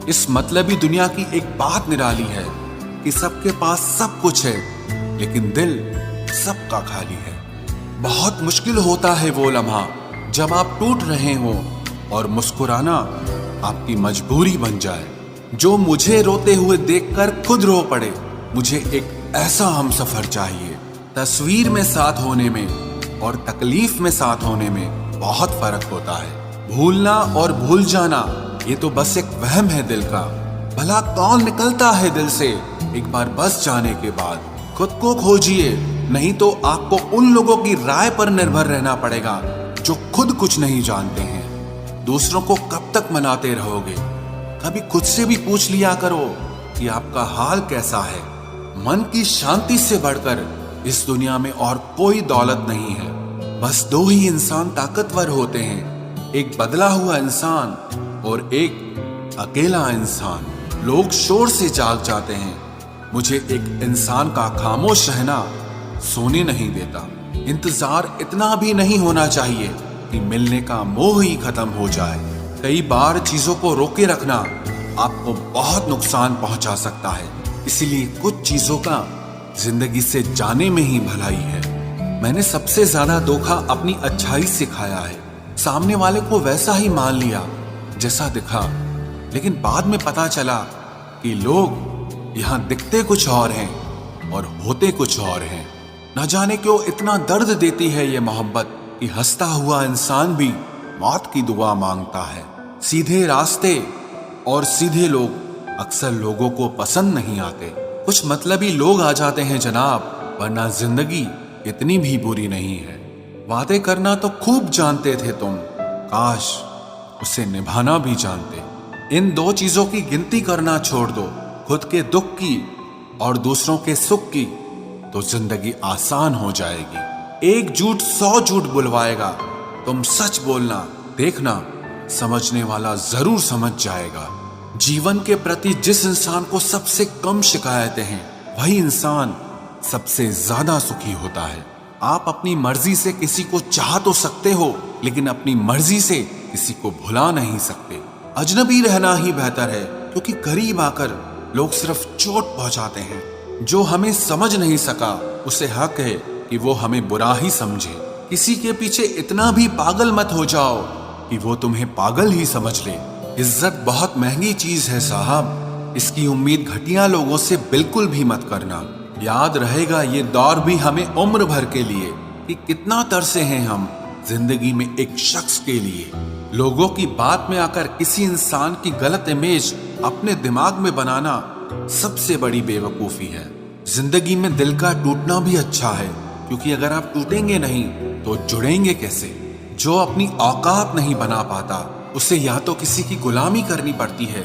इस मतलबी दुनिया की एक बात निराली है कि सबके पास सब कुछ है, लेकिन दिल सबका खाली है। बहुत मुश्किल होता है वो लम्हा जब आप टूट रहे हो और मुस्कुराना आपकी मजबूरी बन जाए। जो मुझे रोते हुए देखकर खुद रो पड़े। मुझे एक ऐसा हमसफर चाहिए। तस्वीर में साथ होने में और तकलीफ में साथ होने में बहुत फर्क होता है। भूलना और भूल जाना ये तो बस एक वहम है दिल का। भला कौन निकलता है दिल से एक बार बस जाने के बाद। खुद को खोजिए, नहीं तो आपको उन लोगों की राय पर निर्भर रहना पड़ेगा जो खुद कुछ नहीं जानते हैं। दूसरों को कब तक मनाते रहोगे? कभी खुद से भी पूछ लिया करो कि आपका हाल कैसा है। मन की शांति से बढ़कर इस दुनिया में और कोई दौलत नहीं है। बस दो ही इंसान ताकतवर होते हैं, एक बदला हुआ इंसान और एक अकेला इंसान। लोग शोर से जाग जाते हैं, मुझे एक इंसान का खामोश रहना सोने नहीं देता। इंतजार इतना भी नहीं होना चाहिए कि मिलने का मोह ही खत्म हो जाए। कई बार चीजों को रोके रखना आपको बहुत नुकसान पहुंचा सकता है, इसीलिए कुछ चीजों का जिंदगी से जाने में ही भलाई है। मैंने सबसे ज्यादा धोखा अपनी अच्छाई से खाया है। सामने वाले को वैसा ही मान लिया जैसा दिखा, लेकिन बाद में पता चला कि लोग यहाँ दिखते कुछ और हैं और होते कुछ और हैं। न जाने क्यों इतना दर्द देती है ये मोहब्बत कि हंसता हुआ इंसान भी मौत की दुआ मांगता है। सीधे रास्ते और सीधे लोग अक्सर लोगों को पसंद नहीं आते। कुछ मतलबी लोग आ जाते हैं जनाब, वरना जिंदगी इतनी भी बुरी नहीं है। वादे करना तो खूब जानते थे तुम, काश उसे निभाना भी जानते। इन दो चीजों की गिनती करना छोड़ दो, खुद के दुख की और दूसरों के सुख की, तो जिंदगी आसान हो जाएगी। एक झूठ 100 झूठ बुलवाएगा, तुम सच बोलना, देखना समझने वाला जरूर समझ जाएगा। जीवन के प्रति जिस इंसान को सबसे कम शिकायतें हैं, वही इंसान सबसे ज्यादा सुखी होता है। आप अपनी मर्जी से किसी को चाह तो सकते हो, लेकिन अपनी मर्जी से किसी को भुला नहीं सकते। अजनबी रहना ही बेहतर है, क्योंकि करीब आकर लोग सिर्फ चोट पहुंचाते हैं। जो हमें समझ नहीं सका उसे हक है कि वो हमें बुरा ही समझे। किसी के पीछे इतना भी पागल मत हो जाओ कि वो तुम्हें पागल ही समझ ले। इज्जत बहुत महंगी चीज है साहब, इसकी उम्मीद घटिया लोगों से बिल्कुल भी मत करना। याद रहेगा ये दौर भी हमें उम्र भर के लिए कि कितना तरसे हैं हम जिंदगी में एक शख्स के लिए। लोगों की बात में आकर किसी इंसान की गलत इमेज अपने दिमाग में बनाना सबसे बड़ी बेवकूफी है। जिंदगी में दिल का टूटना भी अच्छा है, क्योंकि अगर आप टूटेंगे नहीं तो जुड़ेंगे कैसे। जो अपनी औकात नहीं बना पाता उसे या तो किसी की गुलामी करनी पड़ती है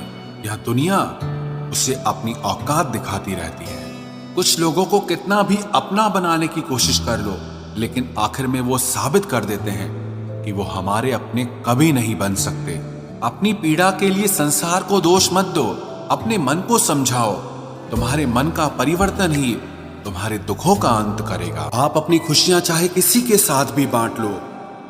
या दुनिया उसे अपनी औकात दिखाती रहती है। कुछ लोगों को कितना भी अपना बनाने की कोशिश कर लो, लेकिन आखिर में वो साबित कर देते हैं कि वो हमारे अपने कभी नहीं बन सकते। अपनी पीड़ा के लिए संसार को दोष मत दो, अपने मन को समझाओ। तुम्हारे मन का परिवर्तन ही तुम्हारे दुखों का अंत करेगा। आप अपनी खुशियां चाहे किसी के साथ भी बांट लो,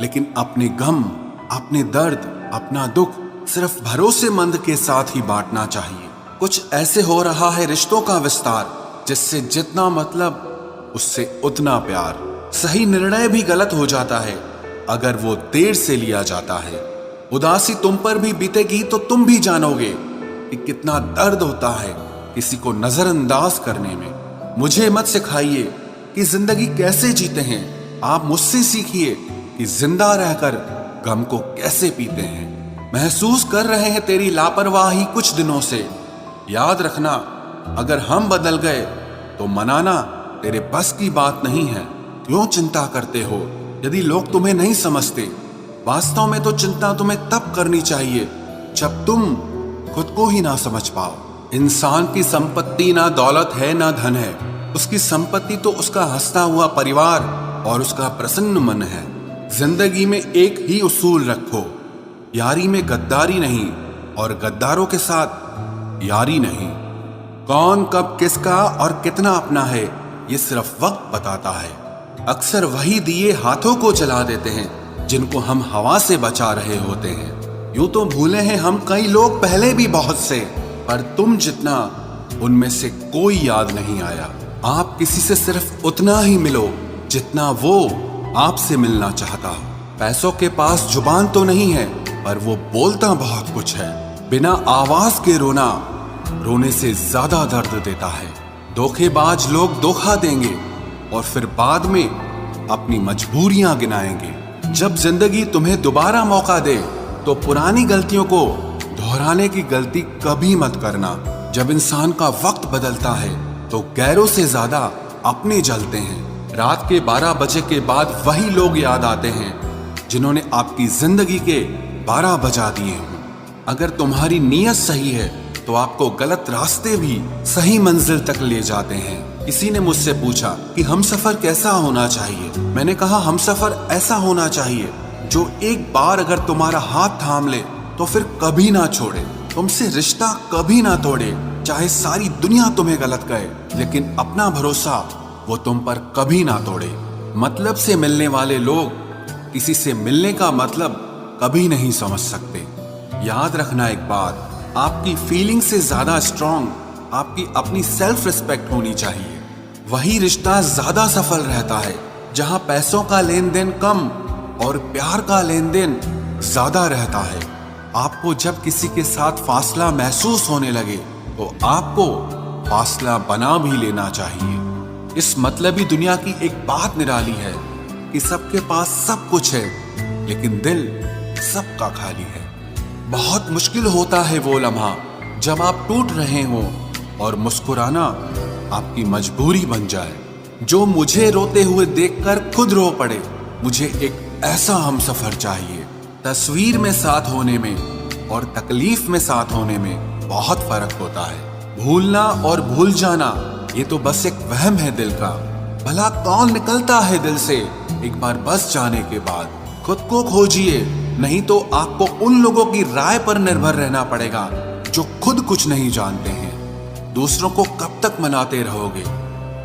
लेकिन अपने गम, अपने दर्द, अपना दुख सिर्फ भरोसेमंद के साथ ही बांटना चाहिए। कुछ ऐसे हो रहा है रिश्तों का विस्तार, जिससे जितना मतलब उससे उतना प्यार। सही निर्णय भी गलत हो जाता है अगर वो देर से लिया जाता है। उदासी तुम पर भी बीतेगी तो तुम भी जानोगे कि कितना दर्द होता है किसी को नजरअंदाज करने में। मुझे मत सिखाइए कि जिंदगी कैसे जीते हैं, आप मुझसे सीखिए कि जिंदा रहकर गम को कैसे पीते हैं। महसूस कर रहे हैं तेरी लापरवाही कुछ दिनों से। याद रखना, अगर हम बदल गए तो मनाना तेरे बस की बात नहीं है। क्यों चिंता करते हो यदि लोग तुम्हें नहीं समझते? वास्तव में तो चिंता तुम्हें तब करनी चाहिए जब तुम खुद को ही ना समझ पाओ। इंसान की संपत्ति ना दौलत है ना धन है, उसकी संपत्ति तो उसका हंसता हुआ परिवार और उसका प्रसन्न मन है। जिंदगी में एक ही उसूल रखो, यारी में गद्दारी नहीं और गद्दारों के साथ यारी नहीं। कौन कब किसका और कितना अपना है ये सिर्फ वक्त बताता है। अक्सर वही दिए हाथों को जला देते हैं जिनको हम हवा से बचा रहे होते हैं। यूं तो भूले हैं हम कई लोग पहले भी बहुत से, पर तुम जितना उनमें से कोई याद नहीं आया। आप किसी से सिर्फ उतना ही मिलो जितना वो आपसे मिलना चाहता। पैसों के पास जुबान तो नहीं है, पर वो बोलता बहुत कुछ है। बिना आवाज के रोना रोने से ज्यादा दर्द देता है। धोखेबाज लोग धोखा देंगे और फिर बाद में अपनी मजबूरियां गिनाएंगे। जब जिंदगी तुम्हें दोबारा मौका दे तो पुरानी गलतियों को दोहराने की गलती कभी मत करना। जब इंसान का वक्त बदलता है तो गैरों से ज्यादा अपने जलते हैं। रात के 12 बजे के बाद वही लोग याद आते हैं जिन्होंने आपकी जिंदगी के 12 बजा दिए हों। अगर तुम्हारी नीयत सही है तो आपको गलत रास्ते भी सही मंजिल तक ले जाते हैं। किसी ने मुझसे पूछा कि हमसफर कैसा होना चाहिए। मैंने कहा हमसफर ऐसा होना चाहिए जो एक बार अगर तुम्हारा हाथ थाम ले तो फिर कभी ना छोड़े, तुमसे रिश्ता कभी ना तोड़े। चाहे सारी दुनिया तुम्हें गलत कहे, लेकिन अपना भरोसा वो तुम पर कभी ना तोड़े। मतलब से मिलने वाले लोग किसी से मिलने का मतलब कभी नहीं समझ सकते। याद रखना एक बात, आपकी फीलिंग से ज्यादा स्ट्रांग आपकी अपनी सेल्फ रिस्पेक्ट होनी चाहिए। वही रिश्ता ज्यादा सफल रहता है जहां पैसों का लेन देन कम और प्यार का लेन देन ज्यादा रहता है। आपको जब किसी के साथ फासला महसूस होने लगे तो आपको फासला बना भी लेना चाहिए। इस मतलबी दुनिया की एक बात निराली है कि सबके पास सब कुछ है, लेकिन दिल सबका खाली है। बहुत मुश्किल होता है वो लम्हा जब आप टूट रहे हो और मुस्कुराना आपकी मजबूरी बन जाए। जो मुझे रोते हुए देखकर खुद रो पड़े। मुझे एक ऐसा हमसफर चाहिए। तस्वीर में साथ होने में और तकलीफ में साथ होने में बहुत फर्क होता है। भूलना और भूल जाना ये तो बस एक वहम है दिल का। भला कौन निकलता है दिल से एक बार बस जाने के बाद। खुद को खोजिए, नहीं तो आपको उन लोगों की राय पर निर्भर रहना पड़ेगा जो खुद कुछ नहीं जानते हैं। दूसरों को कब तक मनाते रहोगे?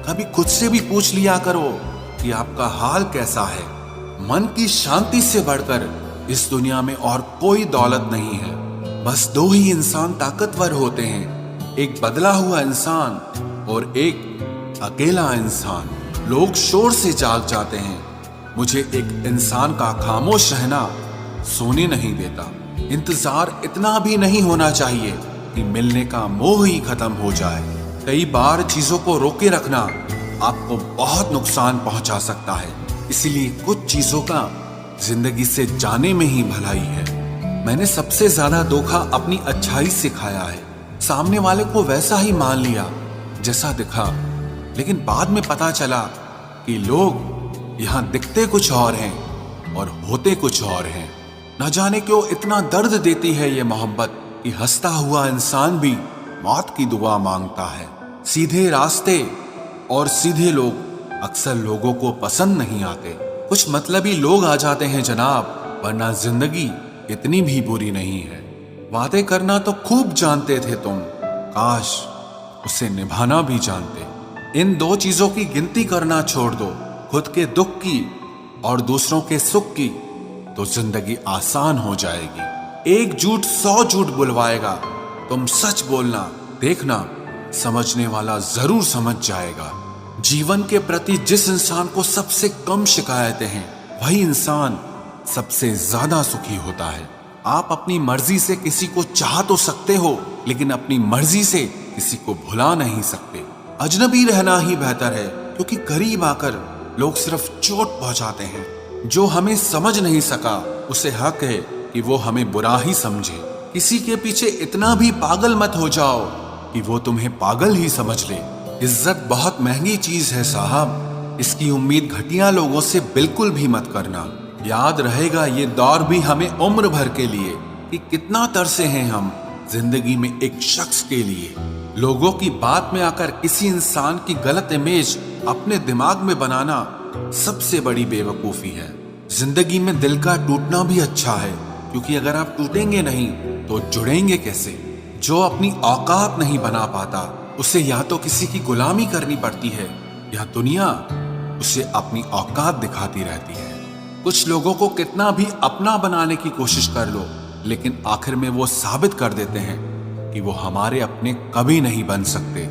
कभी खुद से भी पूछ लिया करो कि आपका हाल कैसा है। मन की शांति से बढ़कर इस दुनिया में और कोई दौलत नहीं है। बस दो ही इंसान ताकतवर होते हैं, एक बदला हुआ इंसान और एक अकेला इंसान। लोग शोर से जाग जाते हैं, मुझे एक इंसान का खामोश रहना सोने नहीं देता। इंतजार इतना भी नहीं होना चाहिए कि मिलने का मोह ही खत्म हो जाए। कई बार चीजों को रोके रखना आपको बहुत नुकसान पहुंचा सकता है, इसीलिए कुछ चीजों का जिंदगी से जाने में ही भलाई है। मैंने सबसे ज्यादा धोखा अपनी अच्छाई से खाया है। सामने वाले को वैसा ही मान लिया जैसा दिखा, लेकिन बाद में पता चला कि लोग यहाँ दिखते कुछ और हैं और होते कुछ और हैं। न जाने क्यों इतना दर्द देती है ये मोहब्बत कि हंसता हुआ इंसान भी मौत की दुआ मांगता है। सीधे रास्ते और सीधे लोग अक्सर लोगों को पसंद नहीं आते। कुछ मतलबी लोग आ जाते हैं जनाब, वरना जिंदगी इतनी भी बुरी नहीं है। वादे करना तो खूब जानते थे तुम, काश उसे निभाना भी जानते। इन दो चीजों की गिनती करना छोड़ दो, खुद के दुख की और दूसरों के सुख की, तो जिंदगी आसान हो जाएगी। एक झूठ 100 झूठ बुलवाएगा, तुम सच बोलना, देखना समझने वाला जरूर समझ जाएगा। जीवन के प्रति जिस इंसान को सबसे कम शिकायतें हैं, वही इंसान सबसे ज्यादा सुखी होता है। आप अपनी मर्जी से किसी को चाह तो सकते हो, लेकिन अपनी मर्जी से किसी को भुला नहीं सकते। अजनबी रहना ही बेहतर है, क्योंकि करीब आकर लोग सिर्फ चोट पहुंचाते हैं। जो हमें समझ नहीं सका उसे हक है कि वो हमें बुरा ही समझे। किसी के पीछे इतना भी पागल मत हो जाओ कि वो तुम्हें पागल ही समझ ले। इज्जत बहुत महंगी चीज है साहब, इसकी उम्मीद घटिया लोगों से बिल्कुल भी मत करना। याद रहेगा ये दौर भी हमें उम्र भर के लिए कि कितना तरसे हैं हम जिंदगी में एक शख्स के लिए। लोगों की बात में आकर किसी इंसान की गलत इमेज अपने दिमाग में बनाना सबसे बड़ी बेवकूफी है। जिंदगी में दिल का टूटना भी अच्छा है, क्योंकि अगर आप टूटेंगे नहीं तो जुड़ेंगे कैसे। जो अपनी औकात नहीं बना पाता उसे या तो किसी की गुलामी करनी पड़ती है, या दुनिया उसे अपनी औकात दिखाती रहती है। कुछ लोगों को कितना भी अपना बनाने की कोशिश कर लो, लेकिन आखिर में वो साबित कर देते हैं कि वो हमारे अपने कभी नहीं बन सकते।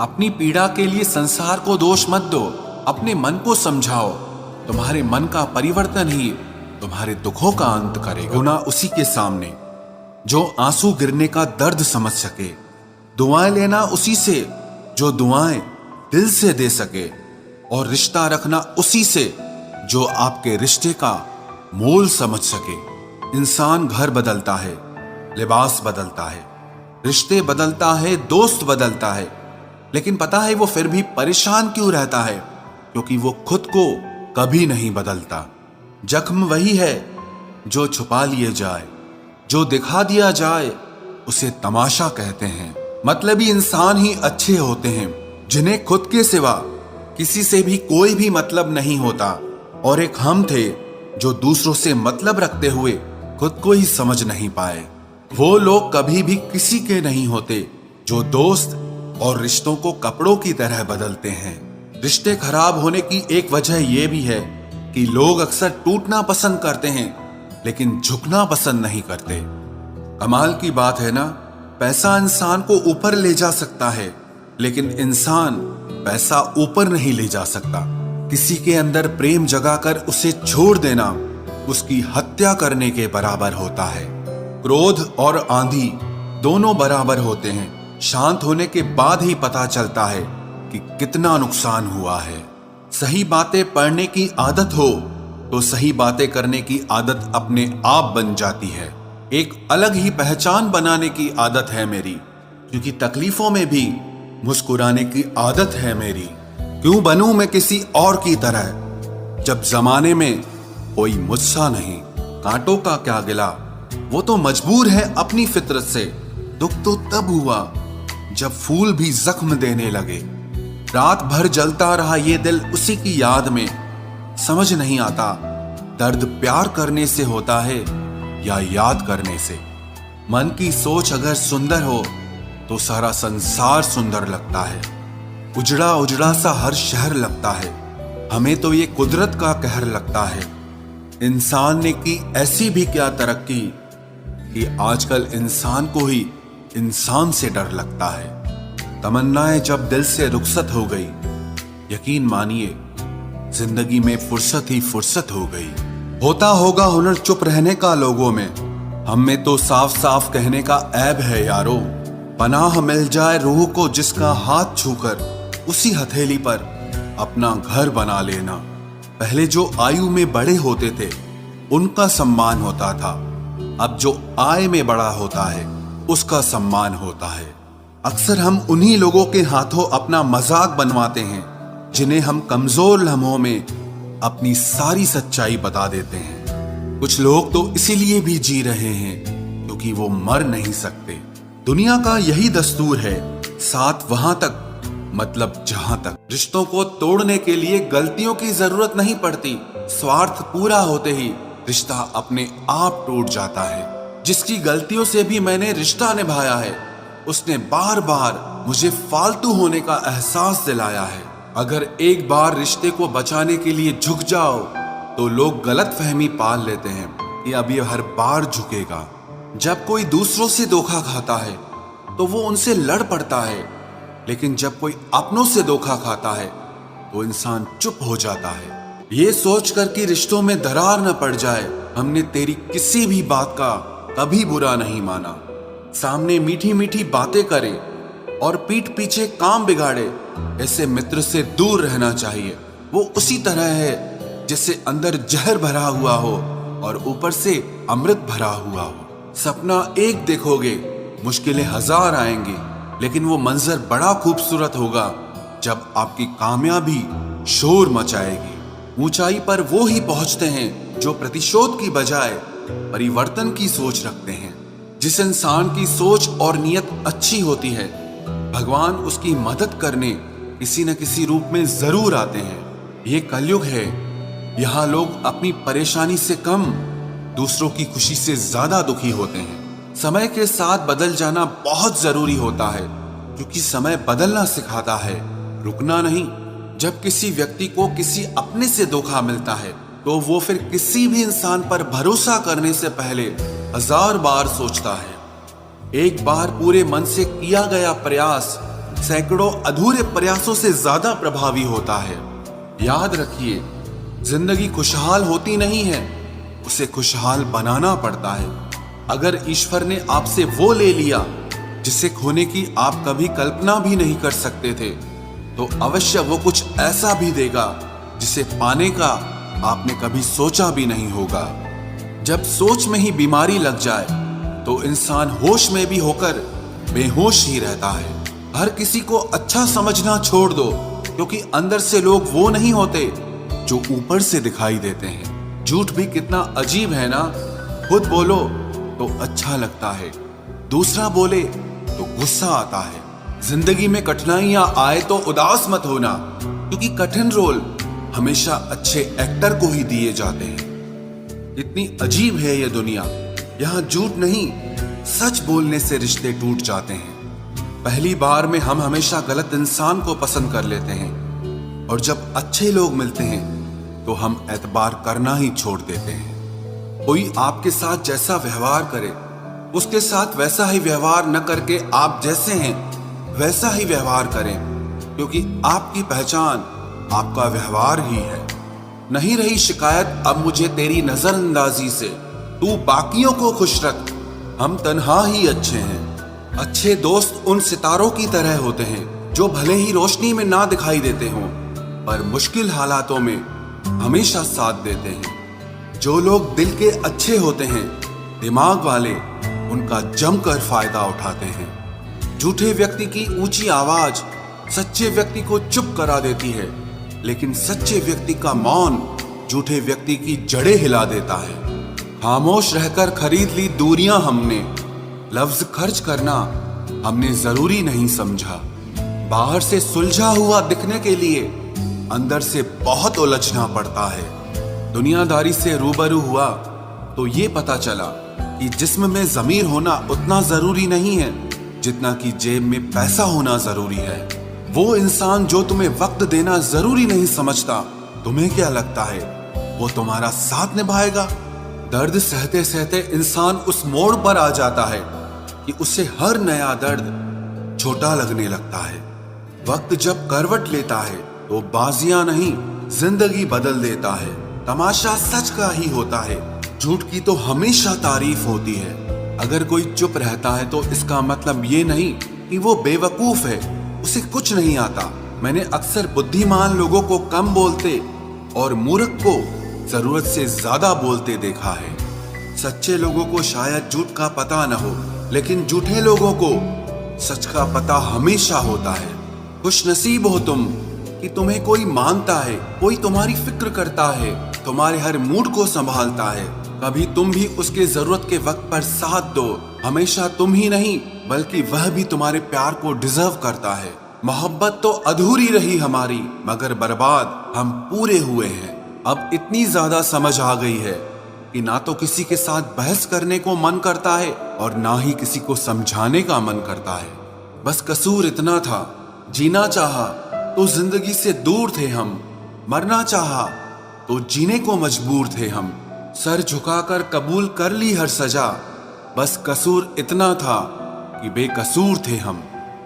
अपनी पीड़ा के लिए संसार को दोष मत दो, अपने मन को समझाओ। तुम्हारे मन का परिवर्तन ही तुम्हारे दुखों का अंत करेगा। रोना उसी के सामने जो आंसू गिरने का दर्द समझ सके, दुआएं लेना उसी से जो दुआएं दिल से दे सके, और रिश्ता रखना उसी से जो आपके रिश्ते का मोल समझ सके। इंसान घर बदलता है, लिबास बदलता है, रिश्ते बदलता है, दोस्त बदलता है, लेकिन पता है वो फिर भी परेशान क्यों रहता है? क्योंकि वो खुद को कभी नहीं बदलता। जख्म वही है जो छुपा लिए जाए, जो दिखा दिया जाए उसे तमाशा कहते हैं। मतलबी इंसान ही अच्छे होते हैं, जिन्हें खुद के सिवा किसी से भी कोई भी मतलब नहीं होता। और एक हम थे जो दूसरों से मतलब रखते हुए खुद को ही समझ नहीं पाए। वो लोग कभी भी किसी के नहीं होते जो दोस्त और रिश्तों को कपड़ों की तरह बदलते हैं। रिश्ते खराब होने की एक वजह यह भी है कि लोग अक्सर टूटना पसंद करते हैं लेकिन झुकना पसंद नहीं करते। कमाल की बात है ना, पैसा इंसान को ऊपर ले जा सकता है, लेकिन इंसान पैसा ऊपर नहीं ले जा सकता। किसी के अंदर प्रेम जगाकर उसे छोड़ देना उसकी हत्या करने के बराबर होता है। क्रोध और आंधी दोनों बराबर होते हैं। शांत होने के बाद ही पता चलता है कि कितना नुकसान हुआ है। सही बातें पढ़ने की आदत हो तो सही बातें करने की आदत अपने आप बन जाती है। एक अलग ही पहचान बनाने की आदत है मेरी, क्योंकि तकलीफों में भी मुस्कुराने की आदत है मेरी। क्यों बनूं मैं किसी और की तरह, जब जमाने में कोई मुझसा नहीं। कांटों का क्या गिला, वो तो मजबूर है अपनी फितरत से। दुख तो तब हुआ जब फूल भी जख्म देने लगे। रात भर जलता रहा ये दिल उसी की याद में। समझ नहीं आता दर्द प्यार करने से होता है या याद करने से। मन की सोच अगर सुंदर हो तो सारा संसार सुंदर लगता है। उजड़ा उजड़ा सा हर शहर लगता है। हमें तो ये कुदरत का कहर लगता है। इंसान ने की ऐसी भी क्या तरक्की कि आजकल इंसान को ही इंसान से डर लगता है। तमन्नाएं जब दिल से रुखसत हो गई, यकीन मानिए जिंदगी में फुर्सत ही फुर्सत हो गई। होता होगा हुनर चुप रहने का लोगों में, हम में तो साफ साफ कहने का ऐब है यारो। पनाह मिल जाए रूह को जिसका हाथ छूकर, उसी हथेली पर अपना घर बना लेना। पहले जो आयु में बड़े होते थे उनका सम्मान होता था, अब जो आय में बड़ा होता है उसका सम्मान होता है। अक्सर हम उन्हीं लोगों के हाथों अपना मजाक बनवाते हैं जिन्हें हम कमजोर लम्हों में अपनी सारी सच्चाई बता देते हैं। कुछ लोग तो इसीलिए भी जी रहे हैं क्योंकि वो मर नहीं सकते। दुनिया का यही दस्तूर है, साथ वहां तक मतलब जहां तक। रिश्तों को तोड़ने के लिए गलतियों की जरूरत नहीं पड़ती। स्वार्थ पूरा होते ही रिश्ता अपने आप टूट जाता है। जिसकी गलतियों से भी मैंने रिश्ता निभाया है, उसने बार बार मुझे फालतू होने का एहसास दिलाया है। अगर एक बार रिश्ते को बचाने के लिए झुक जाओ तो लोग गलत फहमी पाल लेते हैं कि अब ये हर बार झुकेगा। जब कोई दूसरों से धोखा खाता है तो वो उनसे लड़ पड़ता है, लेकिन जब कोई अपनों से धोखा खाता है तो इंसान चुप हो जाता है। ये सोचकर कि रिश्तों में दरार न पड़ जाए, हमने तेरी किसी भी बात का कभी बुरा नहीं माना। सामने मीठी मीठी बातें करे और पीठ पीछे काम बिगाड़े, ऐसे मित्र से दूर रहना चाहिए। वो उसी तरह है जैसे अंदर जहर भरा हुआ हो और ऊपर से अमृत भरा हुआ हो। सपना एक देखोगे, मुश्किलें हजार आएंगी, लेकिन वो मंजर बड़ा खूबसूरत होगा जब आपकी कामयाबी शोर मचाएगी। ऊंचाई पर वो ही पहुंचते हैं जो प्रतिशोध की बजाय परिवर्तन की सोच रखते हैं। जिस इंसान की सोच और नियत अच्छी होती है, भगवान उसकी मदद करने किसी न किसी रूप में जरूर आते हैं। ये कलयुग है, यहाँ लोग अपनी परेशानी से कम दूसरों की खुशी से ज्यादा दुखी होते हैं। समय के साथ बदल जाना बहुत जरूरी होता है, क्योंकि समय बदलना सिखाता है, रुकना नहीं। जब किसी व्यक्ति को किसी अपने से धोखा मिलता है तो वो फिर किसी भी इंसान पर भरोसा करने से पहले 1000 बार सोचता है। एक बार पूरे मन से किया गया प्रयास सैकड़ों अधूरे प्रयासों से ज्यादा प्रभावी होता है। याद रखिए, जिंदगी खुशहाल होती नहीं है, उसे खुशहाल बनाना पड़ता है। अगर ईश्वर ने आपसे वो ले लिया जिसे खोने की आप कभी कल्पना भी नहीं कर सकते थे, तो अवश्य वो कुछ ऐसा भी देगा जिसे पाने का आपने कभी सोचा भी नहीं होगा। जब सोच में ही बीमारी लग जाए तो इंसान होश में भी होकर बेहोश ही रहता है। हर किसी को अच्छा समझना छोड़ दो, क्योंकि अंदर से लोग वो नहीं होते जो ऊपर से दिखाई देते हैं। झूठ भी कितना अजीब है ना। खुद बोलो तो अच्छा लगता है, दूसरा बोले तो गुस्सा आता है। जिंदगी में कठिनाइयां आए तो उदास मत होना, क्योंकि कठिन रोल हमेशा अच्छे एक्टर को ही दिए जाते हैं। इतनी अजीब है ये दुनिया, यहाँ झूठ नहीं सच बोलने से रिश्ते टूट जाते हैं। पहली बार में हम हमेशा गलत इंसान को पसंद कर लेते हैं, और जब अच्छे लोग मिलते हैं तो हम एतबार करना ही छोड़ देते हैं। कोई आपके साथ जैसा व्यवहार करे, उसके साथ वैसा ही व्यवहार न करके आप जैसे हैं वैसा ही व्यवहार करें, क्योंकि आपकी पहचान आपका व्यवहार ही है। नहीं रही शिकायत अब मुझे तेरी नजरअंदाजी से, तू बाकियों को खुश रख, हम तन्हा ही अच्छे हैं। अच्छे दोस्त उन सितारों की तरह होते हैं जो भले ही रोशनी में ना दिखाई देते हों, पर मुश्किल हालातों में हमेशा साथ देते हैं। जो लोग दिल के अच्छे होते हैं, दिमाग वाले उनका जमकर फायदा उठाते हैं। झूठे व्यक्ति की ऊंची आवाज सच्चे व्यक्ति को चुप करा देती है, लेकिन सच्चे व्यक्ति का मौन झूठे व्यक्ति की जड़ें हिला देता है। खामोश रहकर खरीद ली दूरियां हमने, लफ्ज खर्च करना हमने जरूरी नहीं समझा। बाहर से सुलझा हुआ दिखने के लिए अंदर से बहुत उलझना पड़ता है। दुनियादारी से रूबरू हुआ तो ये पता चला कि जिस्म में ज़मीर होना उतना जरूरी नहीं है जितना कि जेब में पैसा होना जरूरी है। वो इंसान जो तुम्हें वक्त देना जरूरी नहीं समझता, तुम्हें क्या लगता है वो तुम्हारा साथ निभाएगा? दर्द सहते सहते इंसान उस मोड़ पर आ जाता है कि उसे हर नया दर्द छोटा लगने लगता है। वक्त जब करवट लेता है तो बाजियां नहीं जिंदगी बदल देता है। तमाशा सच का ही होता है, झूठ की तो हमेशा तारीफ होती है। अगर कोई चुप रहता है तो इसका मतलब ये नहीं कि वो बेवकूफ है, उसे कुछ नहीं आता। मैंने अक्सर बुद्धिमान लोगों को कम बोलते और मूर्ख को जरूरत से ज्यादा बोलते देखा है। सच्चे लोगों को शायद झूठ का पता न हो, लेकिन झूठे लोगों को सच का पता हमेशा होता है। खुश नसीब हो तुम कि तुम्हें कोई मानता है, कोई तुम्हारी फिक्र करता है, तुम्हारे हर मूड को संभालता है। कभी तुम भी उसके जरूरत के वक्त पर साथ दो। हमेशा तुम ही नहीं बल्कि वह भी तुम्हारे प्यार को डिजर्व करता है। मोहब्बत तो अधूरी रही हमारी, मगर बर्बाद हम पूरे हुए हैं। अब इतनी ज्यादा समझ आ गई है कि ना तो किसी के साथ बहस करने को मन करता है और ना ही किसी को समझाने का मन करता है। बस कसूर इतना था, जीना चाहा तो जिंदगी से दूर थे हम, मरना चाहा तो जीने को मजबूर थे हम। सर झुकाकर कबूल कर ली हर सजा, बस कसूर इतना था कि बेकसूर थे हम।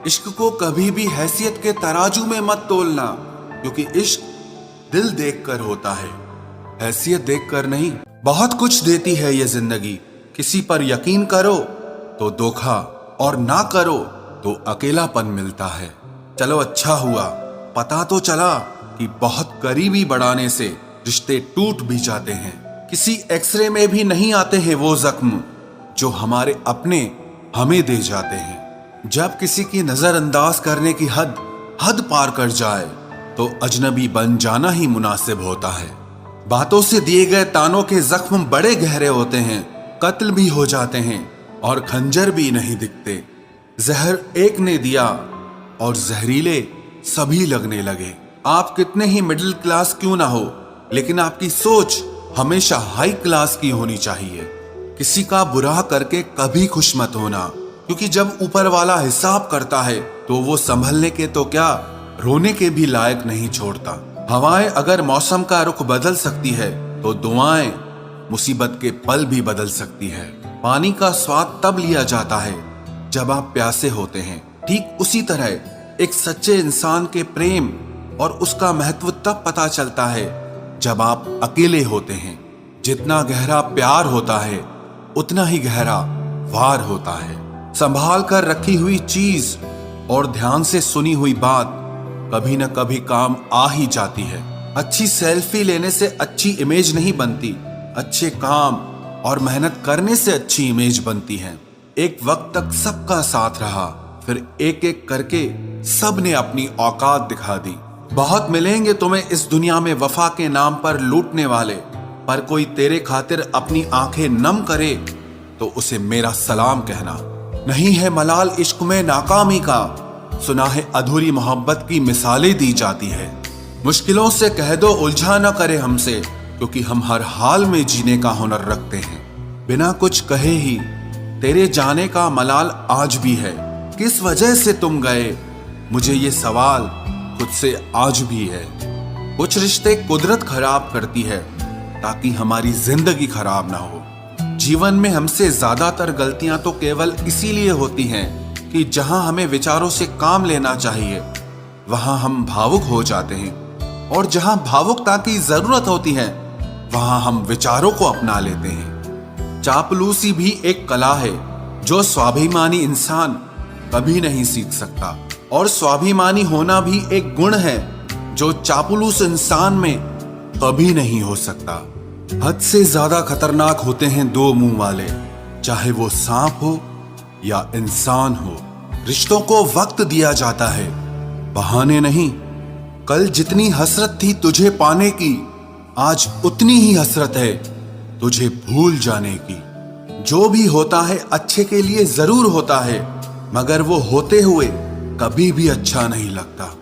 इश्क को कभी भी हैसियत के तराजू में मत तोलना, क्योंकि इश्क दिल देखकर होता है, हैसियत देखकर नहीं। बहुत कुछ देती है ये जिंदगी, किसी पर यकीन करो तो धोखा और ना करो तो अकेलापन मिलता है। चलो अच्छा हुआ पता तो चला कि बहुत करीबी बढ़ाने से रिश्ते टूट भी जाते हैं। किसी एक्सरे में भी नहीं आते हैं वो जख्म जो हमारे अपने हमें दे जाते हैं। जब किसी की नजरअंदाज करने की हद पार कर जाए तो अजनबी बन जाना ही मुनासिब होता है। बातों से दिए गए तानों के जख्म बड़े गहरे होते हैं, कत्ल भी हो जाते हैं और खंजर भी नहीं दिखते। जहर एक ने दिया और जहरीले सभी लगने लगे। आप कितने ही मिडिल क्लास क्यों ना हो, लेकिन आपकी सोच हमेशा हाई क्लास की होनी चाहिए। किसी का बुरा करके कभी खुश मत होना, क्योंकि जब ऊपर वाला हिसाब करता है तो वो संभलने के तो क्या रोने के भी लायक नहीं छोड़ता। हवाएं अगर मौसम का रुख बदल सकती है तो दुआएं मुसीबत के पल भी बदल सकती है। पानी का स्वाद तब लिया जाता है जब आप प्यासे होते हैं। ठीक उसी तरह एक सच्चे इंसान के प्रेम और उसका महत्व तब पता चलता है जब आप अकेले होते हैं। जितना गहरा प्यार होता है उतना ही गहरा वार होता है। संभाल कर रखी हुई चीज और ध्यान से सुनी हुई बात कभी न कभी काम आ ही जाती है। अच्छी सेल्फी लेने से अच्छी इमेज नहीं बनती, अच्छे काम और मेहनत करने से अच्छी इमेज बनती है। एक वक्त तक सबका साथ रहा, फिर एक एक करके सब ने अपनी औकात दिखा दी। बहुत मिलेंगे तुम्हें इस दुनिया में वफा के नाम पर लूटने वाले, पर कोई तेरे खातिर अपनी आंखें नम करे तो उसे मेरा सलाम कहना। नहीं है मलाल इश्क में नाकामी का, सुना है अधूरी मोहब्बत की मिसालें दी जाती है। मुश्किलों से कह दो उलझा न करे हमसे, क्योंकि हम हर हाल में जीने का हुनर रखते हैं। बिना कुछ कहे ही तेरे जाने का मलाल आज भी है। किस वजह से तुम गए, मुझे ये सवाल खुद से आज भी है। कुछ रिश्ते कुदरत खराब करती है ताकि हमारी जिंदगी खराब ना हो। जीवन में हमसे ज्यादातर गलतियां तो केवल इसीलिए होती हैं कि जहां हमें विचारों से काम लेना चाहिए वहां हम भावुक हो जाते हैं, और जहां भावुकता की जरूरत होती है वहां हम विचारों को अपना लेते हैं। चापलूसी भी एक कला है जो स्वाभिमानी इंसान कभी नहीं सीख सकता, और स्वाभिमानी होना भी एक गुण है जो चापलूस इंसान में कभी नहीं हो सकता। हद से ज्यादा खतरनाक होते हैं दो मुंह वाले, चाहे वो सांप हो या इंसान हो। रिश्तों को वक्त दिया जाता है, बहाने नहीं। कल जितनी हसरत थी तुझे पाने की, आज उतनी ही हसरत है तुझे भूल जाने की। जो भी होता है अच्छे के लिए जरूर होता है, मगर वो होते हुए कभी भी अच्छा नहीं लगता।